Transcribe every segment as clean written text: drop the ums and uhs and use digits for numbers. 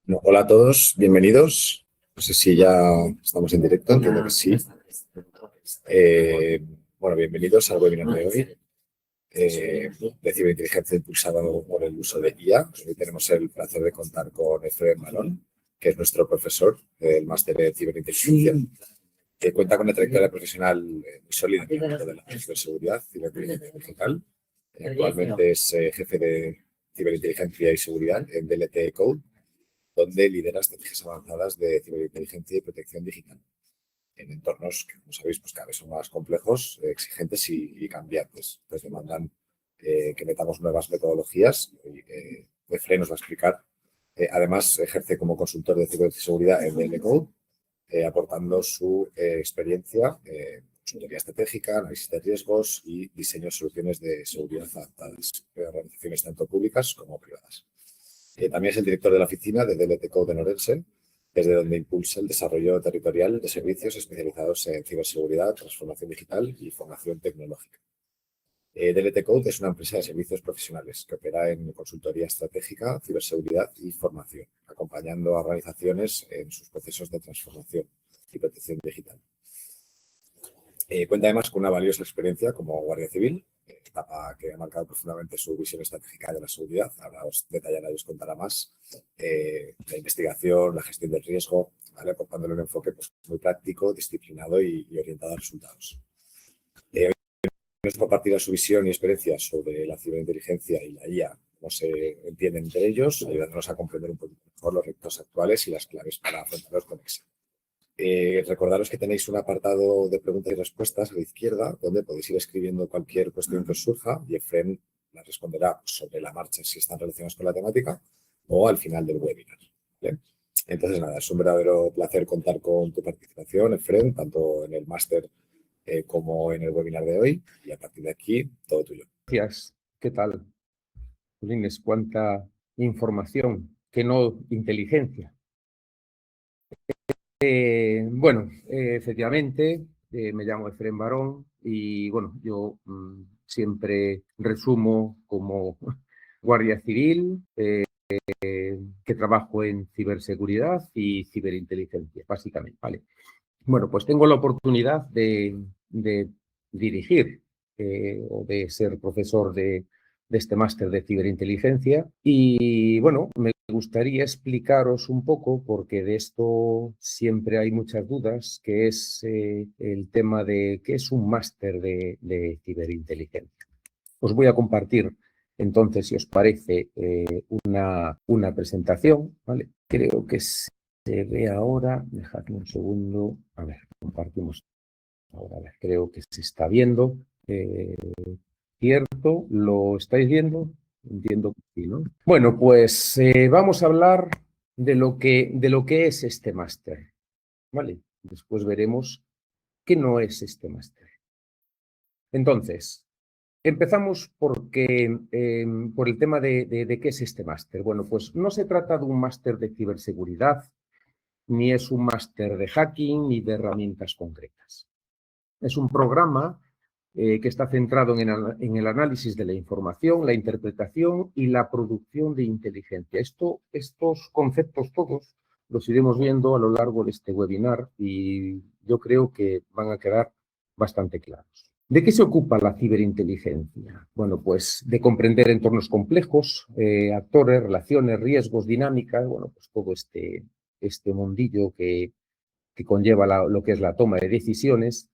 Bueno, hola a todos, bienvenidos. No sé si ya estamos en directo, entiendo que sí. Bueno, bienvenidos al webinar de hoy de ciberinteligencia impulsado por el uso de IA. Hoy tenemos el placer de contar con Efraín Malón, que es nuestro profesor del máster de ciberinteligencia, que cuenta con una trayectoria profesional muy sólida en el ámbito de la ciberseguridad, ciberinteligencia digital. Actualmente es jefe de ciberinteligencia y seguridad en DLT Code, donde lidera estrategias avanzadas de ciberinteligencia y protección digital en entornos que, como sabéis, pues cada vez son más complejos, exigentes y cambiantes. Pues demandan que metamos nuevas metodologías y Efraín nos va a explicar. Además, ejerce como consultor de ciberseguridad en DL Code, aportando su experiencia en consultoría estratégica, análisis de riesgos y diseño de soluciones de seguridad adaptadas en organizaciones tanto públicas como privadas. También es el director de la oficina de DLT Code en Orense, desde donde impulsa el desarrollo territorial de servicios especializados en ciberseguridad, transformación digital y formación tecnológica. DLT Code es una empresa de servicios profesionales que opera en consultoría estratégica, ciberseguridad y formación, acompañando a organizaciones en sus procesos de transformación y protección digital. Cuenta además con una valiosa experiencia como guardia civil, etapa que ha marcado profundamente su visión estratégica de la seguridad. Ahora os detallará y os contará más. La investigación, la gestión del riesgo, ¿vale? Aportándole un enfoque pues, muy práctico, disciplinado y orientado a resultados. Hoy nos compartirá su visión y experiencia sobre la ciberinteligencia y la IA, cómo se entienden entre ellos, ayudándonos a comprender un poquito mejor los retos actuales y las claves para afrontarlos con éxito. Recordaros que tenéis un apartado de preguntas y respuestas a la izquierda donde podéis ir escribiendo cualquier cuestión que os surja y Efraín las responderá sobre la marcha si están relacionadas con la temática o al final del webinar. ¿Vale? Entonces, nada, es un verdadero placer contar con tu participación, Efraín, tanto en el máster como en el webinar de hoy, y a partir de aquí, todo tuyo. Gracias. ¿Qué tal? Jolines, cuánta información, que no inteligencia. Bueno, efectivamente, me llamo Efraín Barón y bueno, yo siempre resumo como guardia civil, que trabajo en ciberseguridad y ciberinteligencia, básicamente, ¿vale? Bueno, pues tengo la oportunidad de dirigir o de ser profesor de este máster de ciberinteligencia y, bueno, me gustaría explicaros un poco, porque de esto siempre hay muchas dudas, que es el tema de qué es un máster de ciberinteligencia. Os voy a compartir, entonces, si os parece, una presentación, ¿vale? Creo que se ve ahora, dejadme un segundo, a ver, compartimos ahora, a ver, creo que se está viendo, ¿cierto? ¿Lo estáis viendo? Entiendo que sí, ¿no? Bueno, pues vamos a hablar de lo que es este máster, ¿vale? Después veremos qué no es este máster. Entonces, empezamos por el tema de qué es este máster. Bueno, pues no se trata de un máster de ciberseguridad, ni es un máster de hacking, ni de herramientas concretas. Es un programa que está centrado en el análisis de la información, la interpretación y la producción de inteligencia. Estos conceptos todos los iremos viendo a lo largo de este webinar y yo creo que van a quedar bastante claros. ¿De qué se ocupa la ciberinteligencia? Bueno, pues de comprender entornos complejos, actores, relaciones, riesgos, dinámicas, bueno, pues todo este mundillo que conlleva lo que es la toma de decisiones.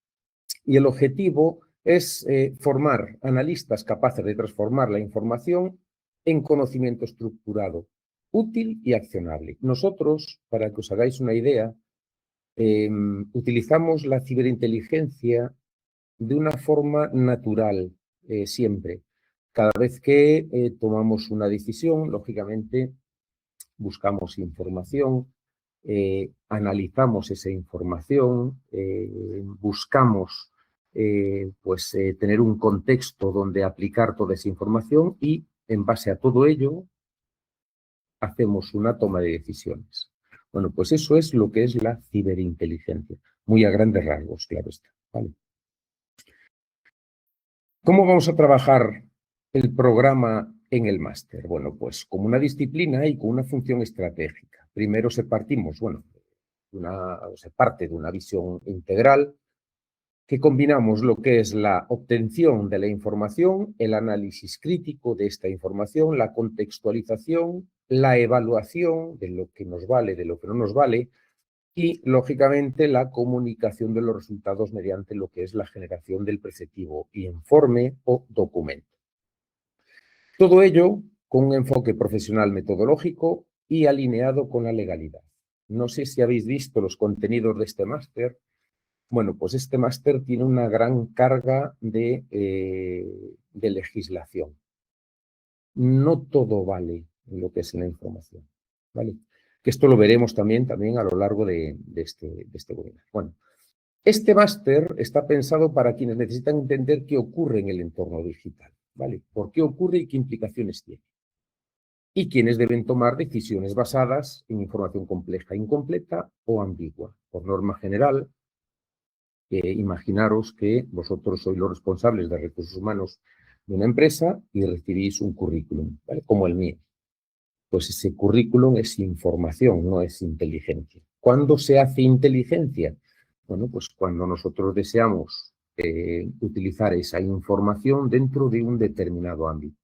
Y el objetivo es formar analistas capaces de transformar la información en conocimiento estructurado, útil y accionable. Nosotros, para que os hagáis una idea, utilizamos la ciberinteligencia de una forma natural, siempre. Cada vez que tomamos una decisión, lógicamente, buscamos información, analizamos esa información, buscamos tener un contexto donde aplicar toda esa información y, en base a todo ello, hacemos una toma de decisiones. Bueno, pues eso es lo que es la ciberinteligencia, muy a grandes rasgos, claro está, ¿vale? ¿Cómo vamos a trabajar el programa en el máster? Bueno, pues como una disciplina y con una función estratégica. Primero se parte de una visión integral que combinamos lo que es la obtención de la información, el análisis crítico de esta información, la contextualización, la evaluación de lo que nos vale, de lo que no nos vale, y, lógicamente, la comunicación de los resultados mediante lo que es la generación del preceptivo informe o documento. Todo ello con un enfoque profesional metodológico y alineado con la legalidad. No sé si habéis visto los contenidos de este máster. Bueno, pues este máster tiene una gran carga de legislación. No todo vale en lo que es la información, ¿vale? Que esto lo veremos también a lo largo de este webinar. Bueno, este máster está pensado para quienes necesitan entender qué ocurre en el entorno digital, ¿vale? ¿Por qué ocurre y qué implicaciones tiene? Y quienes deben tomar decisiones basadas en información compleja, incompleta o ambigua. Por norma general, imaginaros que vosotros sois los responsables de recursos humanos de una empresa y recibís un currículum, ¿vale? Como el mío. Pues ese currículum es información, no es inteligencia. ¿Cuándo se hace inteligencia? Bueno, pues cuando nosotros deseamos utilizar esa información dentro de un determinado ámbito.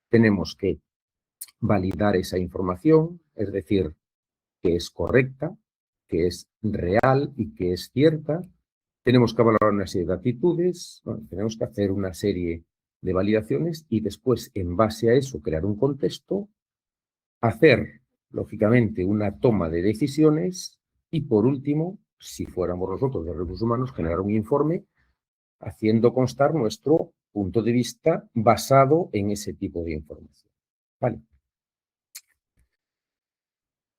Tenemos que validar esa información, es decir, que es correcta, que es real y que es cierta. Tenemos que valorar una serie de actitudes, bueno, tenemos que hacer una serie de validaciones y después, en base a eso, crear un contexto, hacer, lógicamente, una toma de decisiones y, por último, si fuéramos nosotros de recursos humanos, generar un informe haciendo constar nuestro punto de vista basado en ese tipo de información. ¿Vale?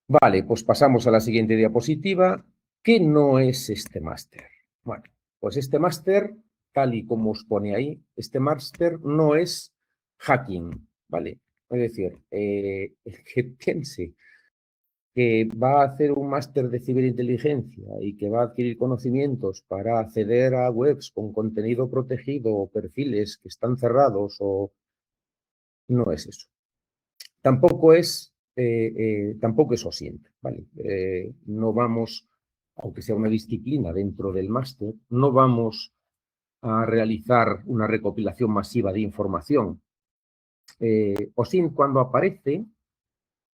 Vale, pues pasamos a la siguiente diapositiva. ¿Qué no es este máster? Bueno, pues este máster, tal y como os pone ahí, este máster no es hacking, ¿vale? Es decir, el que piense que va a hacer un máster de ciberinteligencia y que va a adquirir conocimientos para acceder a webs con contenido protegido o perfiles que están cerrados, o no es eso. Tampoco es OSINT, ¿vale? No vamos, aunque sea una disciplina dentro del máster, no vamos a realizar una recopilación masiva de información. OSINT, cuando aparece,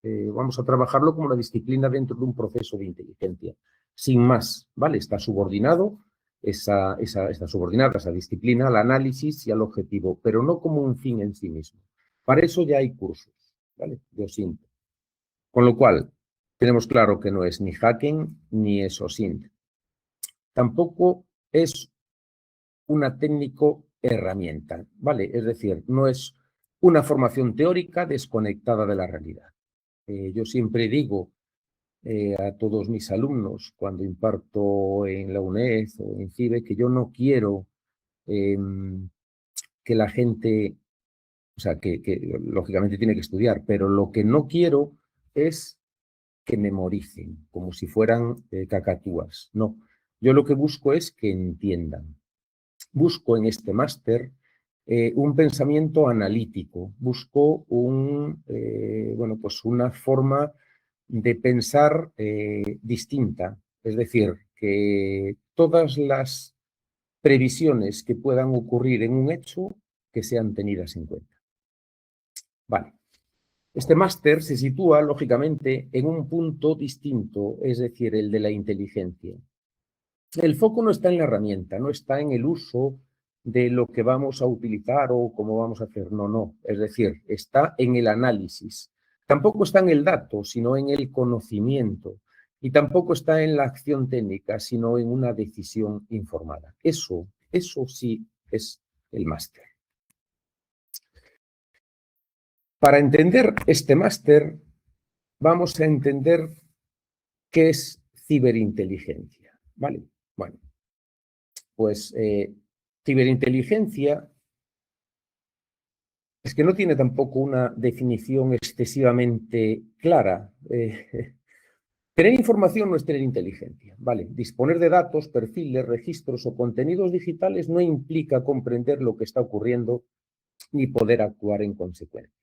vamos a trabajarlo como una disciplina dentro de un proceso de inteligencia. Sin más, ¿vale? Está subordinado, está subordinada esa disciplina al análisis y al objetivo, pero no como un fin en sí mismo. Para eso ya hay cursos, ¿vale? De OSINT. Con lo cual, tenemos claro que no es ni hacking ni es OSINT. Tampoco es una técnico herramienta, ¿vale? Es decir, no es una formación teórica desconectada de la realidad. Yo siempre digo a todos mis alumnos cuando imparto en la UNED o en CIBE que yo no quiero que la gente, o sea, que lógicamente tiene que estudiar, pero lo que no quiero es que memoricen como si fueran cacatúas. No, yo lo que busco es que entiendan. Busco en este máster un pensamiento analítico, busco bueno, pues una forma de pensar distinta, es decir, que todas las previsiones que puedan ocurrir en un hecho que sean tenidas en cuenta. Vale. Este máster se sitúa, lógicamente, en un punto distinto, es decir, el de la inteligencia. El foco no está en la herramienta, no está en el uso de lo que vamos a utilizar o cómo vamos a hacer, no. Es decir, está en el análisis. Tampoco está en el dato, sino en el conocimiento. Y tampoco está en la acción técnica, sino en una decisión informada. Eso sí es el máster. Para entender este máster, vamos a entender qué es ciberinteligencia, ¿vale? Bueno, pues ciberinteligencia es que no tiene tampoco una definición excesivamente clara. Tener información no es tener inteligencia, ¿vale? Disponer de datos, perfiles, registros o contenidos digitales no implica comprender lo que está ocurriendo ni poder actuar en consecuencia.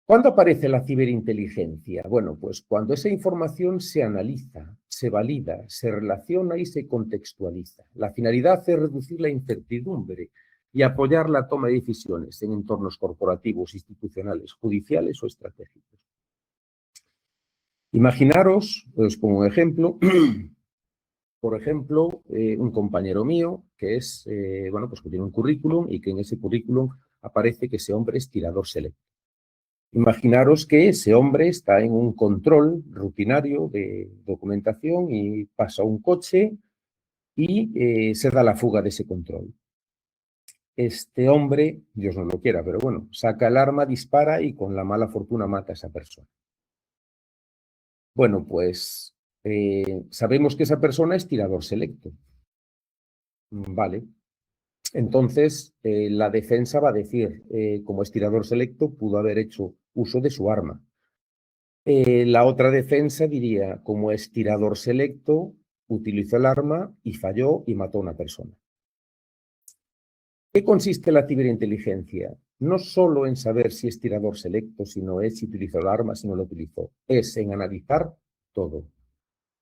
¿Cuándo aparece la ciberinteligencia? Bueno, pues cuando esa información se analiza, se valida, se relaciona y se contextualiza. La finalidad es reducir la incertidumbre y apoyar la toma de decisiones en entornos corporativos, institucionales, judiciales o estratégicos. Imaginaros, os pongo un ejemplo, por ejemplo, un compañero mío que es, bueno, pues que tiene un currículum y que en ese currículum aparece que ese hombre es tirador selecto. Imaginaros que ese hombre está en un control rutinario de documentación y pasa un coche y se da la fuga de ese control. Este hombre, Dios no lo quiera, pero bueno, saca el arma, dispara y con la mala fortuna mata a esa persona. Bueno, pues sabemos que esa persona es tirador selecto. Vale. Entonces, la defensa va a decir, como es tirador selecto, pudo haber hecho uso de su arma. La otra defensa diría, como es tirador selecto, utilizó el arma y falló y mató a una persona. ¿Qué consiste la ciberinteligencia? No solo en saber si es tirador selecto, sino es si utilizó el arma, si no lo utilizó. Es en analizar todo.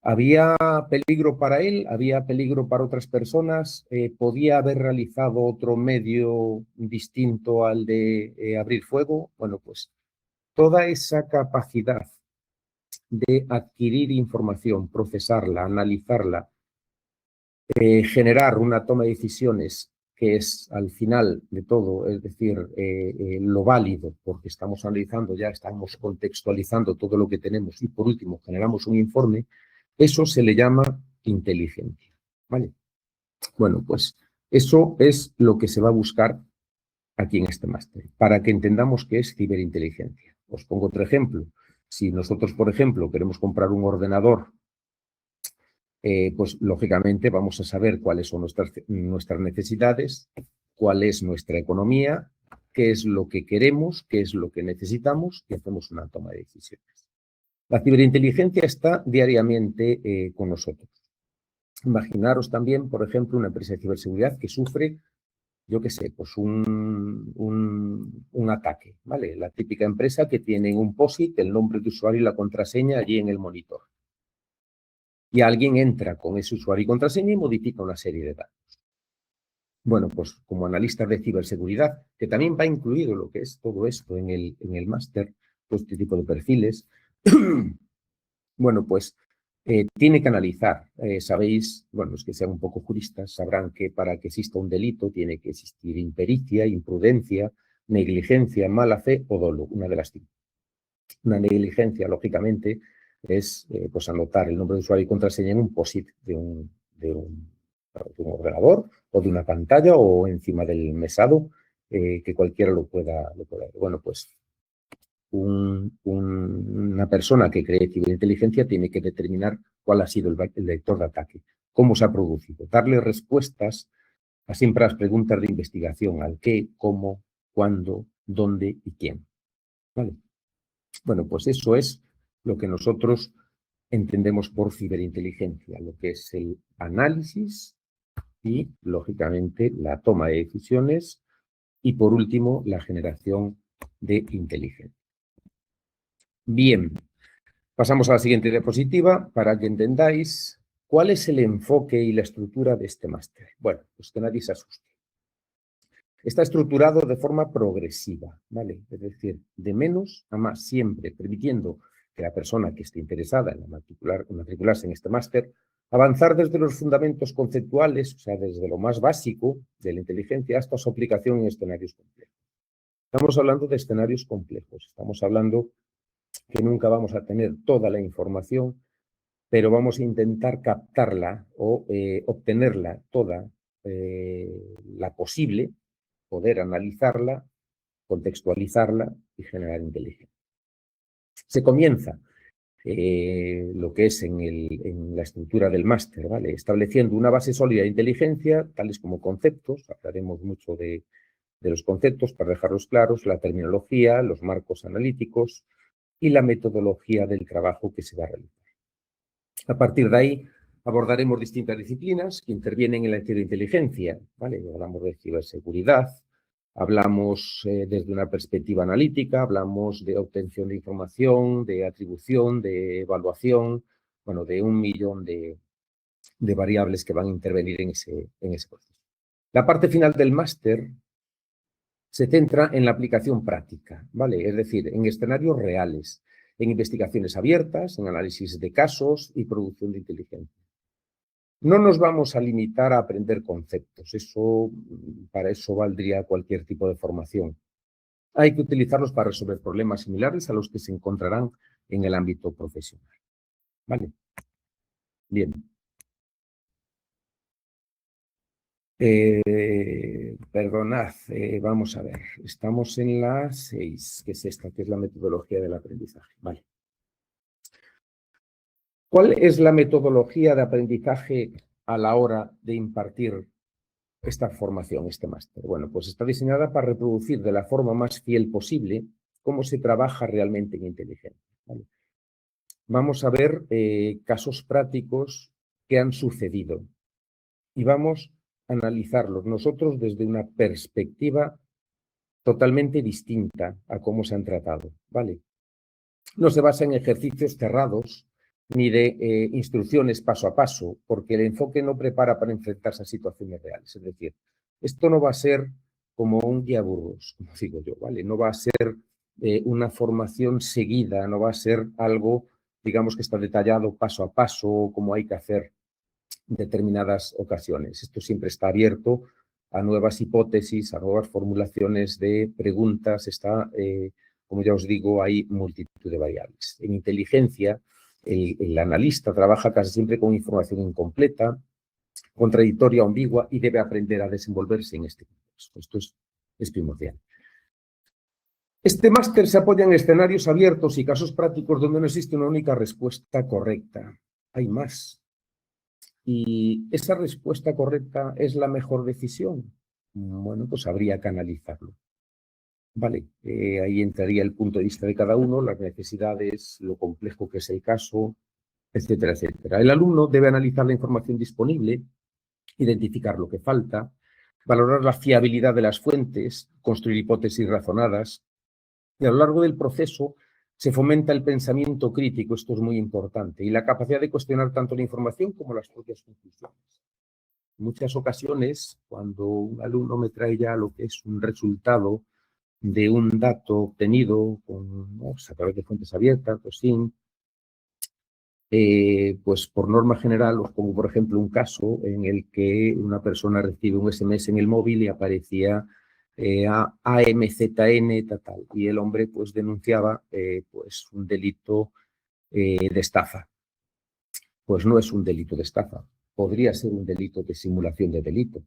¿Había peligro para él? ¿Había peligro para otras personas? ¿Podía haber realizado otro medio distinto al de abrir fuego? Bueno, pues toda esa capacidad de adquirir información, procesarla, analizarla, generar una toma de decisiones que es al final de todo, es decir, lo válido, porque estamos analizando ya, estamos contextualizando todo lo que tenemos y por último generamos un informe, eso se le llama inteligencia, ¿vale? Bueno, pues eso es lo que se va a buscar aquí en este máster, para que entendamos qué es ciberinteligencia. Os pongo otro ejemplo. Si nosotros, por ejemplo, queremos comprar un ordenador, pues lógicamente vamos a saber cuáles son nuestras necesidades, cuál es nuestra economía, qué es lo que queremos, qué es lo que necesitamos y hacemos una toma de decisiones. La ciberinteligencia está diariamente con nosotros. Imaginaros también, por ejemplo, una empresa de ciberseguridad que sufre, yo qué sé, pues un ataque, ¿vale? La típica empresa que tiene en un POSIT el nombre de usuario y la contraseña allí en el monitor. Y alguien entra con ese usuario y contraseña y modifica una serie de datos. Bueno, pues como analista de ciberseguridad, que también va incluido lo que es todo esto en el máster, todo este tipo de perfiles, bueno, pues tiene que analizar. Sabéis, bueno, los que sean un poco juristas sabrán que para que exista un delito tiene que existir impericia, imprudencia, negligencia, mala fe o dolo, una de las cinco. Una negligencia, lógicamente, es pues anotar el nombre de usuario y contraseña en un POSIT de un ordenador o de una pantalla o encima del mesado, que cualquiera lo pueda ver. Bueno, pues una persona que cree ciberinteligencia tiene que determinar cuál ha sido el vector de ataque, cómo se ha producido, darle respuestas a siempre las preguntas de investigación, al qué, cómo, cuándo, dónde y quién. ¿Vale? Bueno, pues eso es lo que nosotros entendemos por ciberinteligencia, lo que es el análisis y, lógicamente, la toma de decisiones y, por último, la generación de inteligencia. Bien, pasamos a la siguiente diapositiva para que entendáis cuál es el enfoque y la estructura de este máster. Bueno, pues que nadie se asuste. Está estructurado de forma progresiva, ¿vale? Es decir, de menos a más, siempre permitiendo que la persona que esté interesada en matricularse en este máster, avanzar desde los fundamentos conceptuales, o sea, desde lo más básico de la inteligencia hasta su aplicación en escenarios complejos. Estamos hablando de escenarios complejos, estamos hablando que nunca vamos a tener toda la información, pero vamos a intentar captarla o obtenerla toda la posible, poder analizarla, contextualizarla y generar inteligencia. Se comienza lo que es en la estructura del máster, ¿vale? Estableciendo una base sólida de inteligencia, tales como conceptos, hablaremos mucho de los conceptos para dejarlos claros, la terminología, los marcos analíticos y la metodología del trabajo que se va a realizar. A partir de ahí abordaremos distintas disciplinas que intervienen en la ciberinteligencia, ¿vale? Hablamos de ciberseguridad, Hablamos desde una perspectiva analítica, hablamos de obtención de información, de atribución, de evaluación, bueno, de 1.000.000 de variables que van a intervenir en ese proceso. La parte final del máster se centra en la aplicación práctica, ¿vale? Es decir, en escenarios reales, en investigaciones abiertas, en análisis de casos y producción de inteligencia. No nos vamos a limitar a aprender conceptos, para eso valdría cualquier tipo de formación. Hay que utilizarlos para resolver problemas similares a los que se encontrarán en el ámbito profesional. ¿Vale? Bien. Perdonad, vamos a ver. Estamos en la 6, que es esta, que es la metodología del aprendizaje. Vale. ¿Cuál es la metodología de aprendizaje a la hora de impartir esta formación, este máster? Bueno, pues está diseñada para reproducir de la forma más fiel posible cómo se trabaja realmente en inteligencia. ¿Vale? Vamos a ver casos prácticos que han sucedido y vamos a analizarlos nosotros desde una perspectiva totalmente distinta a cómo se han tratado. ¿Vale? No se basa en ejercicios cerrados ni de instrucciones paso a paso, porque el enfoque no prepara para enfrentarse a situaciones reales. Es decir, esto no va a ser como un guía burros, como digo yo, ¿vale? No va a ser una formación seguida, no va a ser algo, digamos, que está detallado paso a paso, como hay que hacer en determinadas ocasiones. Esto siempre está abierto a nuevas hipótesis, a nuevas formulaciones de preguntas. Como ya os digo, hay multitud de variables. En inteligencia, el analista trabaja casi siempre con información incompleta, contradictoria o ambigua y debe aprender a desenvolverse en este contexto. Esto es primordial. Este máster se apoya en escenarios abiertos y casos prácticos donde no existe una única respuesta correcta. Hay más. ¿Y esa respuesta correcta es la mejor decisión? Bueno, pues habría que analizarlo. Vale, ahí entraría el punto de vista de cada uno, las necesidades, lo complejo que es el caso, etcétera, etcétera. El alumno debe analizar la información disponible, identificar lo que falta, valorar la fiabilidad de las fuentes, construir hipótesis razonadas, y a lo largo del proceso se fomenta el pensamiento crítico, esto es muy importante, y la capacidad de cuestionar tanto la información como las propias conclusiones. En muchas ocasiones, cuando un alumno me trae ya lo que es un resultado de un dato obtenido a través de fuentes abiertas o sin, pues por norma general os pongo, por ejemplo, un caso en el que una persona recibe un SMS en el móvil y aparecía AMZN tal, y el hombre pues denunciaba pues un delito de estafa. Pues no es un delito de estafa, podría ser un delito de simulación de delito,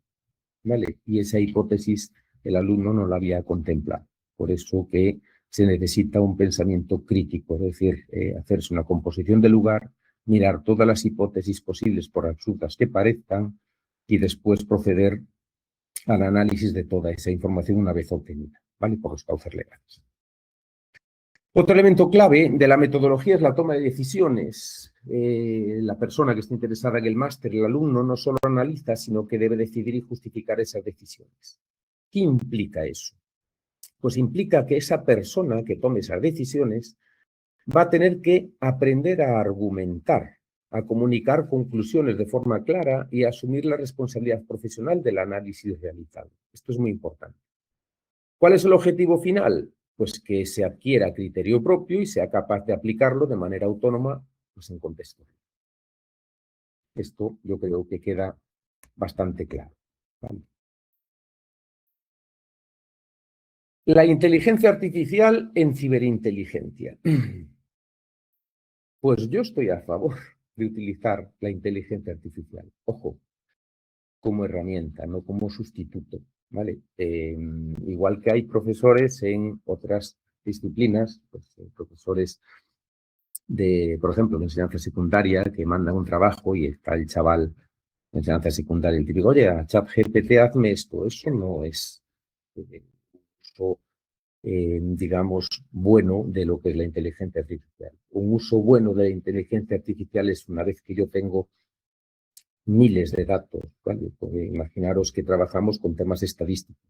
¿vale? Y esa hipótesis el alumno no la había contemplado. Por eso que se necesita un pensamiento crítico, es decir, hacerse una composición de lugar, mirar todas las hipótesis posibles, por absurdas que parezcan, y después proceder al análisis de toda esa información una vez obtenida, ¿vale? Por los cauces legales. Otro elemento clave de la metodología es la toma de decisiones. La persona que está interesada en el máster, el alumno, no solo analiza, sino que debe decidir y justificar esas decisiones. ¿Qué implica eso? Pues implica que esa persona que tome esas decisiones va a tener que aprender a argumentar, a comunicar conclusiones de forma clara y a asumir la responsabilidad profesional del análisis realizado. Esto es muy importante. ¿Cuál es el objetivo final? Pues que se adquiera criterio propio y sea capaz de aplicarlo de manera autónoma pues en contexto. Esto yo creo que queda bastante claro. ¿Vale? La inteligencia artificial en ciberinteligencia. Pues yo estoy a favor de utilizar la inteligencia artificial. Ojo, como herramienta, no como sustituto. ¿Vale? Igual que hay profesores en otras disciplinas, pues, profesores de, por ejemplo, de enseñanza secundaria, que mandan un trabajo y está el chaval de enseñanza secundaria, el típico, oye, a ChatGPT hazme esto. Eso no es uso, digamos, bueno de lo que es la inteligencia artificial. Un uso bueno de la inteligencia artificial es una vez que yo tengo miles de datos, ¿vale? Porque imaginaros que trabajamos con temas estadísticos.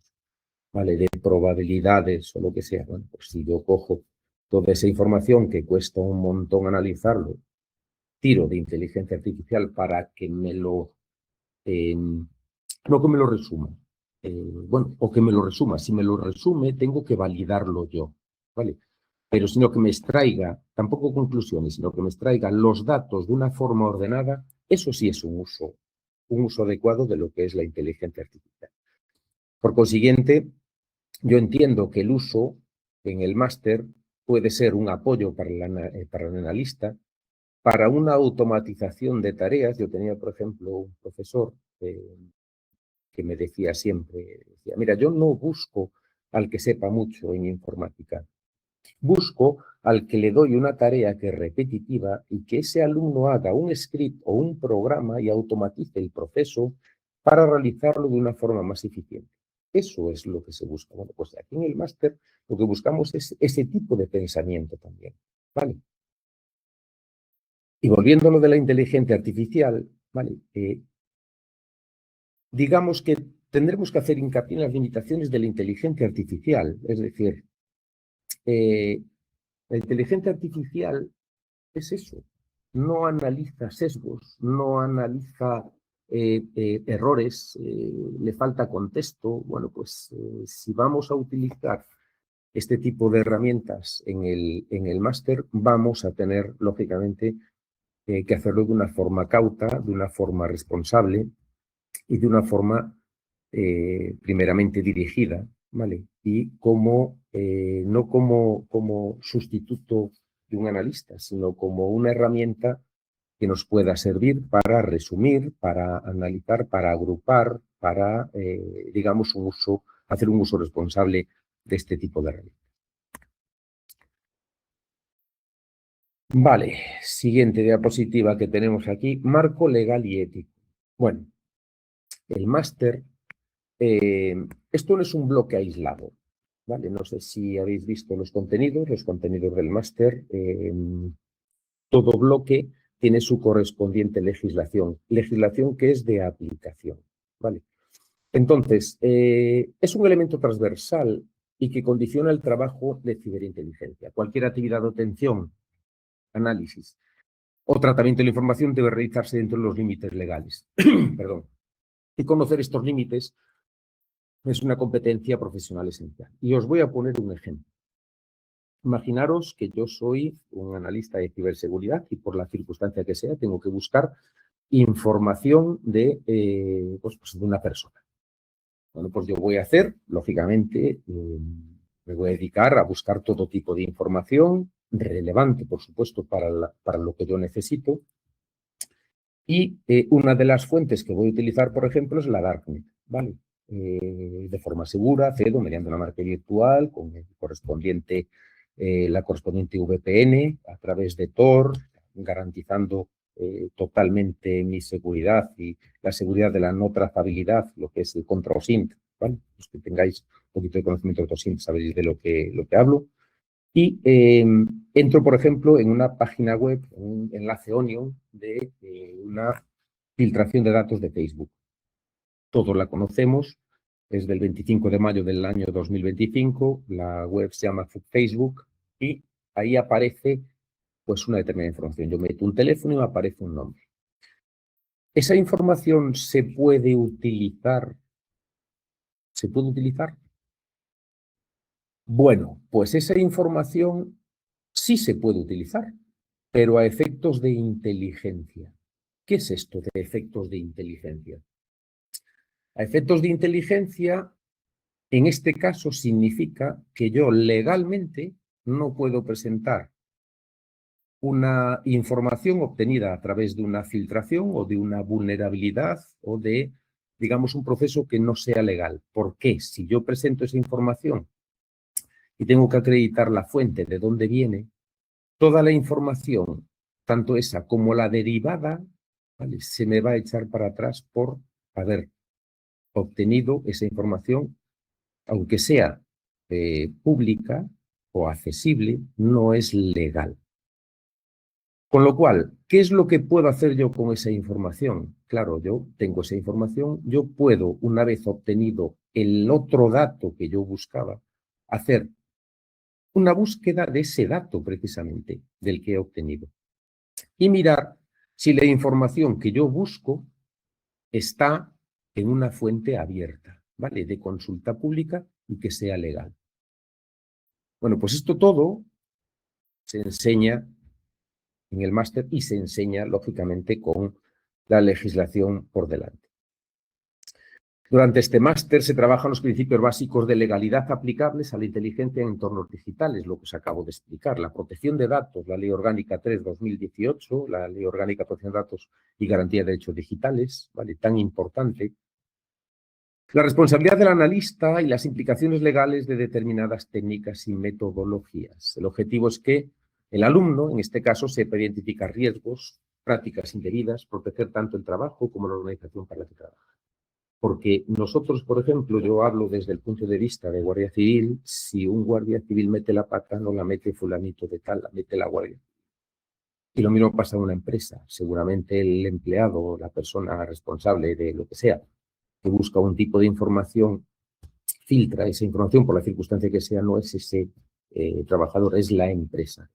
¿vale? De probabilidades o lo que sea. Bueno, pues si yo cojo toda esa información que cuesta un montón analizarlo, tiro de inteligencia artificial para que me lo, no que me lo resuma, bueno, o que me lo resuma. Si me lo resume, tengo que validarlo yo, ¿vale? Pero sino que me extraiga, tampoco conclusiones, sino que me extraiga los datos de una forma ordenada, eso sí es un uso adecuado de lo que es la inteligencia artificial. Por consiguiente, yo entiendo que el uso en el máster puede ser un apoyo para el analista, para una automatización de tareas. Yo tenía, por ejemplo, un profesor que me decía siempre, decía, mira, yo no busco al que sepa mucho en informática, busco al que le doy una tarea que es repetitiva y que ese alumno haga un script o un programa y automatice el proceso para realizarlo de una forma más eficiente. Eso es lo que se busca. Bueno, pues aquí en el máster lo que buscamos es ese tipo de pensamiento también, ¿vale? Y volviendo a lo de la inteligencia artificial, ¿vale? Digamos que tendremos que hacer hincapié en las limitaciones de la inteligencia artificial. Es decir, la inteligencia artificial es eso. No analiza sesgos, no analiza errores, le falta contexto. Bueno, pues si vamos a utilizar este tipo de herramientas en el máster, vamos a tener, lógicamente, que hacerlo de una forma cauta, de una forma responsable y de una forma primeramente dirigida, ¿vale? Y no como sustituto de un analista, sino como una herramienta que nos pueda servir para resumir, para analizar, para agrupar, para, digamos, hacer un uso responsable de este tipo de herramientas. Vale, siguiente diapositiva que tenemos aquí, marco legal y ético. Bueno, el máster, esto no es un bloque aislado, ¿vale? No sé si habéis visto los contenidos del máster. Todo bloque tiene su correspondiente legislación que es de aplicación, ¿vale? Entonces, es un elemento transversal y que condiciona el trabajo de ciberinteligencia. Cualquier actividad de obtención, análisis o tratamiento de la información debe realizarse dentro de los límites legales. Perdón. Y conocer estos límites es una competencia profesional esencial. Y os voy a poner un ejemplo. Imaginaros que yo soy un analista de ciberseguridad y por la circunstancia que sea tengo que buscar información de una persona. Bueno, pues yo voy a hacer, lógicamente, me voy a dedicar a buscar todo tipo de información relevante, por supuesto, para lo que yo necesito. Y una de las fuentes que voy a utilizar, por ejemplo, es la Darknet, ¿vale? De forma segura, accedo mediante una marca virtual con el correspondiente, la correspondiente VPN a través de Tor, garantizando totalmente mi seguridad y la seguridad de la no trazabilidad, lo que es el contra OSINT, ¿vale? Los que tengáis un poquito de conocimiento de OSINT sabéis de lo que hablo. Y entro, por ejemplo, en una página web, un enlace Onion de una filtración de datos de Facebook. Todos la conocemos, es del 25 de mayo del año 2025, la web se llama Facebook y ahí aparece pues una determinada información. Yo meto un teléfono y me aparece un nombre. ¿Esa información se puede utilizar? ¿Se puede utilizar? Bueno, pues esa información sí se puede utilizar, pero a efectos de inteligencia. ¿Qué es esto de efectos de inteligencia? A efectos de inteligencia, en este caso, significa que yo legalmente no puedo presentar una información obtenida a través de una filtración o de una vulnerabilidad o de, digamos, un proceso que no sea legal. ¿Por qué? Si yo presento esa información y tengo que acreditar la fuente de dónde viene, toda la información, tanto esa como la derivada, ¿vale?, se me va a echar para atrás por haber obtenido esa información, aunque sea pública o accesible, no es legal. Con lo cual, ¿qué es lo que puedo hacer yo con esa información? Claro, yo tengo esa información, yo puedo, una vez obtenido el otro dato que yo buscaba, hacer una búsqueda de ese dato precisamente del que he obtenido y mirar si la información que yo busco está en una fuente abierta, ¿vale? De consulta pública y que sea legal. Bueno, pues esto todo se enseña en el máster y se enseña, lógicamente, con la legislación por delante. Durante este máster se trabajan los principios básicos de legalidad aplicables a la inteligencia en entornos digitales, lo que os acabo de explicar. La protección de datos, la Ley Orgánica 3/2018, la Ley Orgánica de Protección de Datos y Garantía de Derechos Digitales, ¿vale? Tan importante. La responsabilidad del analista y las implicaciones legales de determinadas técnicas y metodologías. El objetivo es que el alumno, en este caso, sepa identificar riesgos, prácticas indebidas, proteger tanto el trabajo como la organización para la que trabaja. Porque nosotros, por ejemplo, yo hablo desde el punto de vista de guardia civil, si un guardia civil mete la pata, no la mete fulanito de tal, la mete la guardia. Y lo mismo pasa en una empresa. Seguramente el empleado, la persona responsable de lo que sea, que busca un tipo de información, filtra esa información por la circunstancia que sea, no es ese trabajador, es la empresa.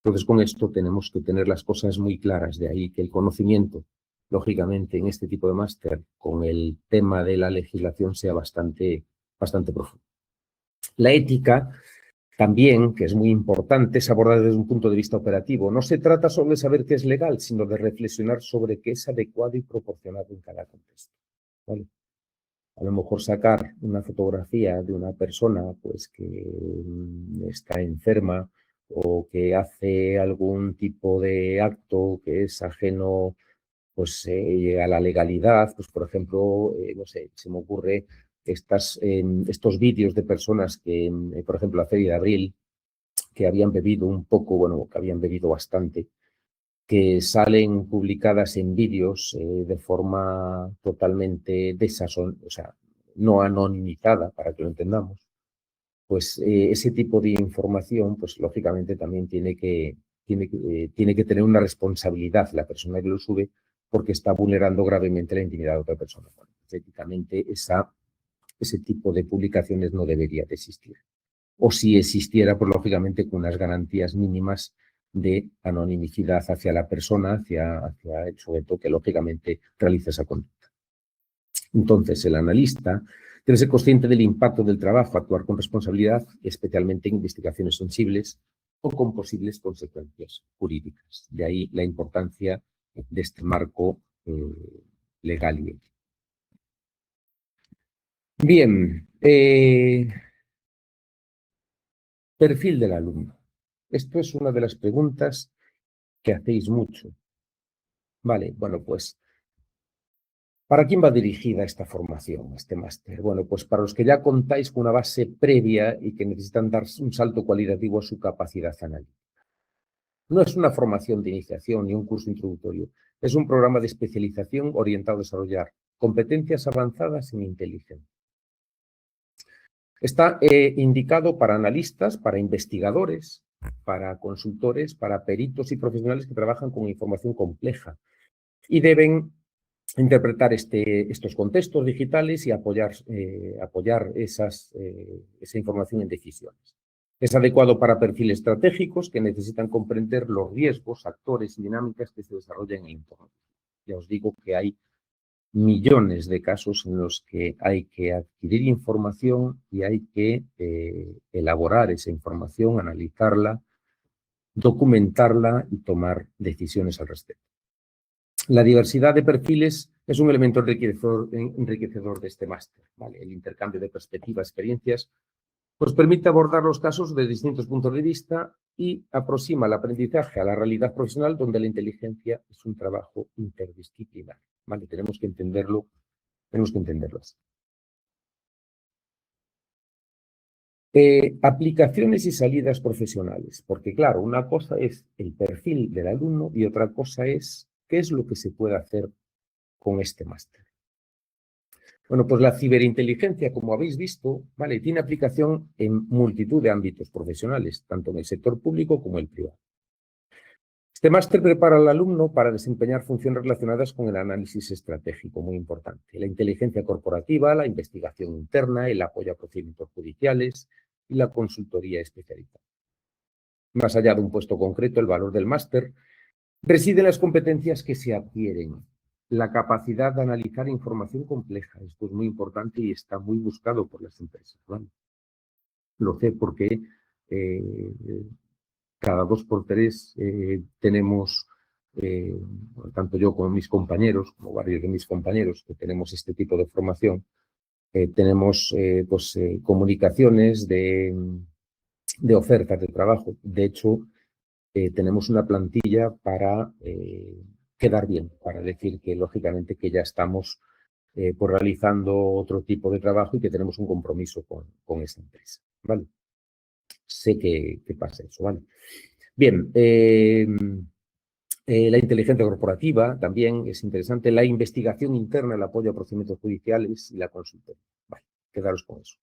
Entonces, con esto tenemos que tener las cosas muy claras, de ahí que el conocimiento, lógicamente, en este tipo de máster, con el tema de la legislación, sea bastante profundo. La ética también, que es muy importante, es abordada desde un punto de vista operativo. No se trata solo de saber qué es legal, sino de reflexionar sobre qué es adecuado y proporcionado en cada contexto, ¿vale? A lo mejor sacar una fotografía de una persona pues, que está enferma o que hace algún tipo de acto que es ajeno pues, a la legalidad, pues por ejemplo, no sé, se me ocurre estos vídeos de personas que, por ejemplo, la Feria de Abril, que habían bebido un poco, bueno, que habían bebido bastante, que salen publicadas en vídeos de forma totalmente o sea, no anonimizada, para que lo entendamos, pues ese tipo de información, pues lógicamente también tiene que tener una responsabilidad la persona que lo sube, porque está vulnerando gravemente la intimidad de otra persona. Bueno, éticamente ese tipo de publicaciones no debería de existir. O si existiera, pues lógicamente con unas garantías mínimas de anonimicidad hacia la persona, hacia el sujeto que lógicamente realiza esa conducta. Entonces, el analista debe ser consciente del impacto del trabajo, actuar con responsabilidad, especialmente en investigaciones sensibles o con posibles consecuencias jurídicas. De ahí la importancia de este marco legal y ético. Bien, perfil del alumno. Esto es una de las preguntas que hacéis mucho. Vale, bueno, pues, ¿para quién va dirigida esta formación, este máster? Bueno, pues para los que ya contáis con una base previa y que necesitan dar un salto cualitativo a su capacidad analítica. No es una formación de iniciación ni un curso introductorio, es un programa de especialización orientado a desarrollar competencias avanzadas en inteligencia. Está indicado para analistas, para investigadores, para consultores, para peritos y profesionales que trabajan con información compleja y deben interpretar estos contextos digitales y apoyar esa información en decisiones. Es adecuado para perfiles estratégicos que necesitan comprender los riesgos, actores y dinámicas que se desarrollan en el entorno. Ya os digo que hay millones de casos en los que hay que adquirir información y hay que elaborar esa información, analizarla, documentarla y tomar decisiones al respecto. La diversidad de perfiles es un elemento enriquecedor de este máster, ¿vale? El intercambio de perspectivas, experiencias, pues permite abordar los casos de distintos puntos de vista y aproxima el aprendizaje a la realidad profesional donde la inteligencia es un trabajo interdisciplinar, ¿vale? Tenemos que entenderlo así. Aplicaciones y salidas profesionales, porque claro, una cosa es el perfil del alumno y otra cosa es qué es lo que se puede hacer con este máster. Bueno, pues la ciberinteligencia, como habéis visto, ¿vale?, tiene aplicación en multitud de ámbitos profesionales, tanto en el sector público como en el privado. Este máster prepara al alumno para desempeñar funciones relacionadas con el análisis estratégico, muy importante, la inteligencia corporativa, la investigación interna, el apoyo a procedimientos judiciales y la consultoría especializada. Más allá de un puesto concreto, el valor del máster reside en las competencias que se adquieren, la capacidad de analizar información compleja. Esto es muy importante y está muy buscado por las empresas, ¿vale? Lo sé porque cada 2 por 3 tenemos, tanto yo como mis compañeros, como varios de mis compañeros que tenemos este tipo de formación, tenemos comunicaciones de ofertas de trabajo. De hecho, tenemos una plantilla para quedar bien, para decir que lógicamente que ya estamos realizando otro tipo de trabajo y que tenemos un compromiso con esta empresa, ¿vale? Sé que pasa eso, ¿vale? Bien, la inteligencia corporativa también es interesante, la investigación interna, el apoyo a procedimientos judiciales y la consultoría. Vale, quedaros con eso.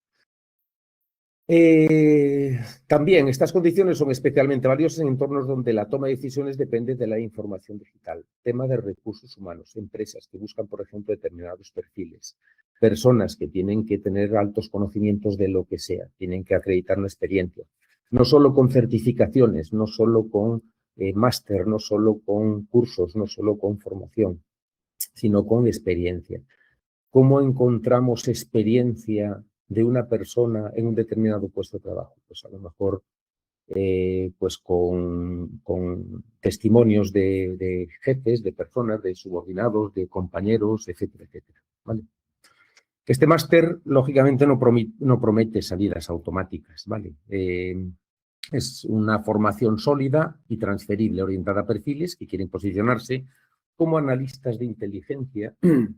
También estas condiciones son especialmente valiosas en entornos donde la toma de decisiones depende de la información digital. Tema de recursos humanos, empresas que buscan, por ejemplo, determinados perfiles, personas que tienen que tener altos conocimientos de lo que sea, tienen que acreditar una experiencia, no solo con certificaciones, no solo con máster, no solo con cursos, no solo con formación, sino con experiencia. ¿Cómo encontramos experiencia de una persona en un determinado puesto de trabajo? Pues a lo mejor pues con testimonios de jefes, de personas, de subordinados, de compañeros, etcétera, etcétera, ¿vale? Este máster, lógicamente, no promete salidas automáticas, ¿vale? Es una formación sólida y transferible, orientada a perfiles que quieren posicionarse como analistas de inteligencia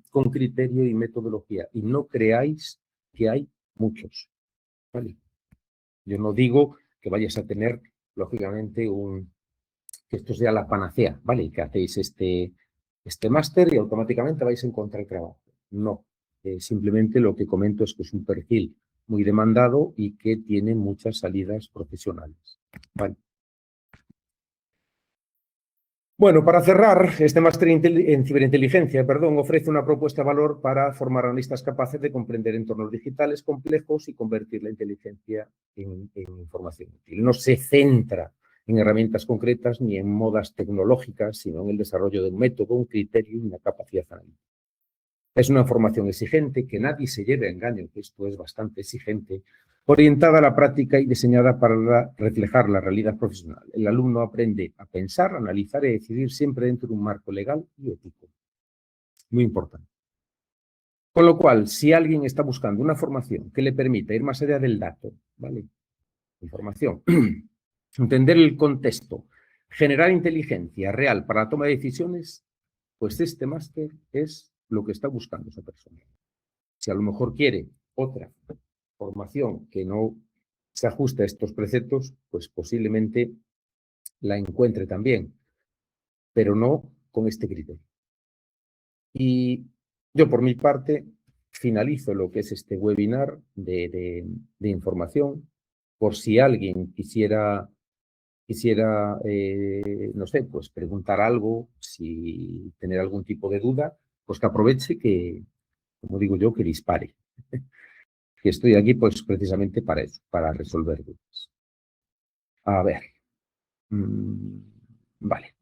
con criterio y metodología. Y no creáis que hay muchos, ¿vale? Yo no digo que vayas a tener, lógicamente, que esto sea la panacea, ¿vale? Que hacéis este máster y automáticamente vais a encontrar trabajo. No. Simplemente lo que comento es que es un perfil muy demandado y que tiene muchas salidas profesionales, ¿vale? Bueno, para cerrar, este máster en ciberinteligencia, ofrece una propuesta de valor para formar analistas capaces de comprender entornos digitales complejos y convertir la inteligencia en información útil. No se centra en herramientas concretas ni en modas tecnológicas, sino en el desarrollo de un método, un criterio y una capacidad analítica. Es una formación exigente, que nadie se lleve a engaño, que esto es bastante exigente, orientada a la práctica y diseñada para reflejar la realidad profesional. El alumno aprende a pensar, analizar y decidir siempre dentro de un marco legal y ético. Muy importante. Con lo cual, si alguien está buscando una formación que le permita ir más allá del dato, ¿vale? Información, entender el contexto, generar inteligencia real para la toma de decisiones, pues este máster es lo que está buscando esa persona. Si a lo mejor quiere otra formación que no se ajuste a estos preceptos, pues posiblemente la encuentre también, pero no con este criterio. Y yo, por mi parte, finalizo lo que es este webinar de información, por si alguien quisiera no sé, pues preguntar algo, si tener algún tipo de duda, pues que aproveche que, como digo yo, que dispare. Que estoy aquí pues precisamente para eso, para resolver dudas. A ver. Vale.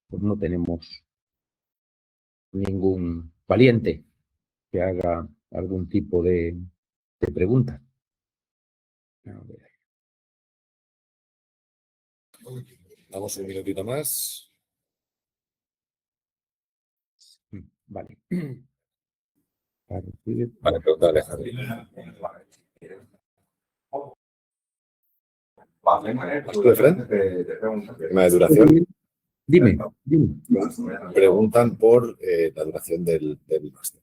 Pues no tenemos ningún valiente que haga algún tipo de pregunta. A ver. Damos un minutito más. Vale. Vale, pregunta Alejandro. ¿Tú de frente? ¿Tema de duración? Dime. Preguntan por la duración del máster.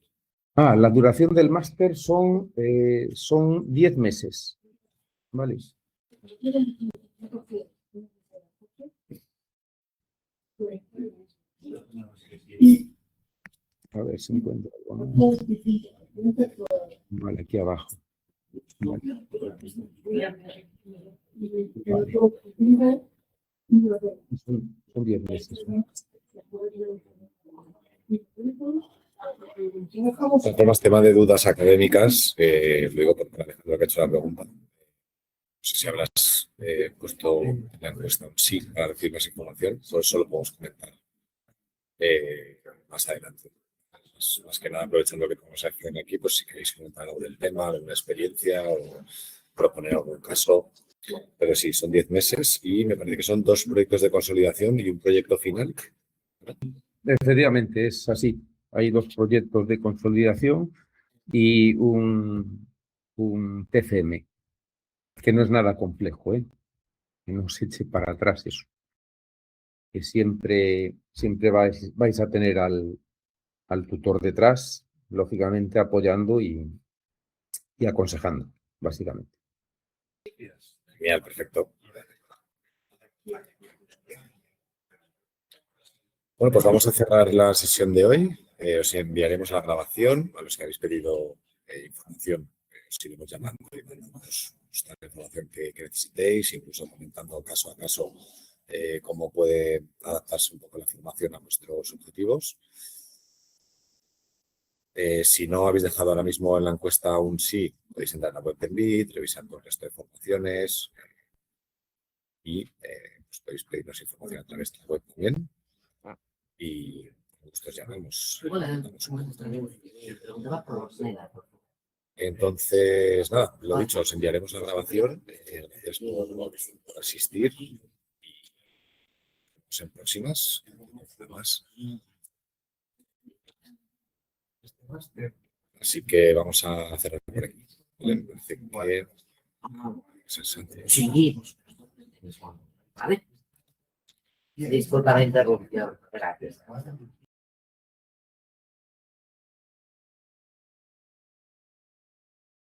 La duración del máster son 10 meses. Vale. A ver si encuentro algo más. Vale, aquí abajo. Vale. Son 10 meses. Más tema de dudas académicas, lo digo porque Alejandro que ha hecho la pregunta. No sé si habrás puesto en la encuesta un sí para recibir más información, pues eso lo podemos comentar más adelante. Más que nada, aprovechando que tenemos acción aquí, pues si queréis comentar algo del tema, alguna experiencia o proponer algún caso. Pero sí, son 10 meses y me parece que son 2 proyectos de consolidación y un proyecto final. Efectivamente, es así. Hay 2 proyectos de consolidación y un TCM, que no es nada complejo, que no se eche para atrás eso. Que siempre vais a tener al tutor detrás, lógicamente apoyando y aconsejando, básicamente. Genial, perfecto. Bueno, pues vamos a cerrar la sesión de hoy. Os enviaremos la grabación a los que habéis pedido información. Os iremos llamando y mandamos la información que necesitéis, incluso comentando caso a caso cómo puede adaptarse un poco la formación a vuestros objetivos. Si no habéis dejado ahora mismo en la encuesta un sí, podéis entrar en la web del BID, revisar todo el resto de formaciones y pues podéis pedirnos información a través de la web también. Y con gusto os llamamos. Entonces, nada, lo dicho, os enviaremos la grabación. Gracias por asistir y nos vemos en próximas. Así que vamos a cerrar por aquí. Me parece que... Seguimos. ¿Vale? Disculpa la interrupción. Gracias.